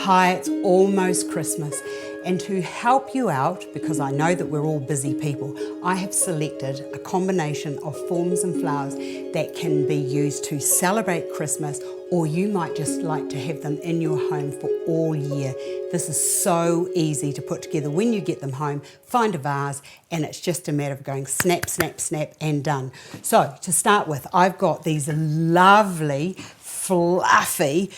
Hi, it's almost Christmas, and to help you out, because I know that we're all busy people, I have selected a combination of forms and flowers that can be used to celebrate Christmas, or you might just like to have them in your home for all year. This is so easy to put together. When you get them home, find a vase, and it's just a matter of going snap, snap, snap, and done. So to start with, I've got these lovely, fluffy,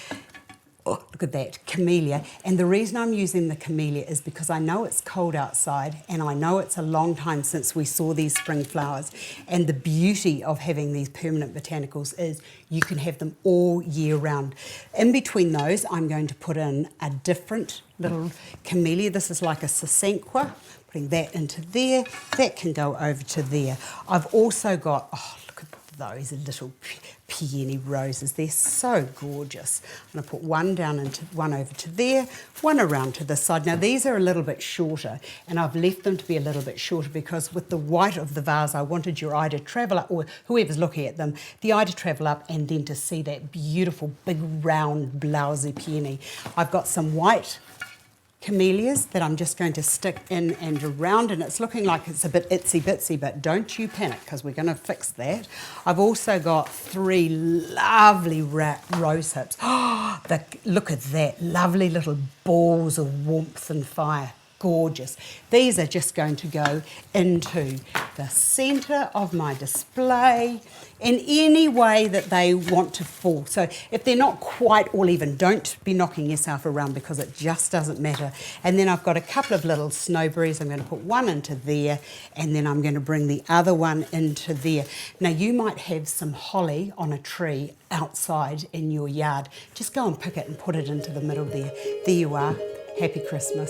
oh, look at that, camellia. And the reason I'm using the camellia is because I know it's cold outside and I know it's a long time since we saw these spring flowers. And the beauty of having these permanent botanicals is you can have them all year round. In between those, I'm going to put in a different little camellia. This is like a sasanqua. Putting that into there. That can go over to there. I've also got, oh, look at those little peony roses. They're so gorgeous. I'm going to put one down into one over to there, one around to this side. Now these are a little bit shorter, and I've left them to be a little bit shorter because with the white of the vase, I wanted your eye to travel up, or whoever's looking at them, the eye to travel up and then to see that beautiful big round blousy peony. I've got some white camellias that I'm just going to stick in and around, and it's looking like it's a bit itsy bitsy, but don't you panic because we're going to fix that. I've also got three lovely rosehips. Oh, look at that, lovely little balls of warmth and fire. Gorgeous. These are just going to go into the centre of my display in any way that they want to fall. So if they're not quite all even, don't be knocking yourself around because it just doesn't matter. And then I've got a couple of little snowberries. I'm going to put one into there, and then I'm going to bring the other one into there. Now you might have some holly on a tree outside in your yard. Just go and pick it and put it into the middle there. There you are. Happy Christmas.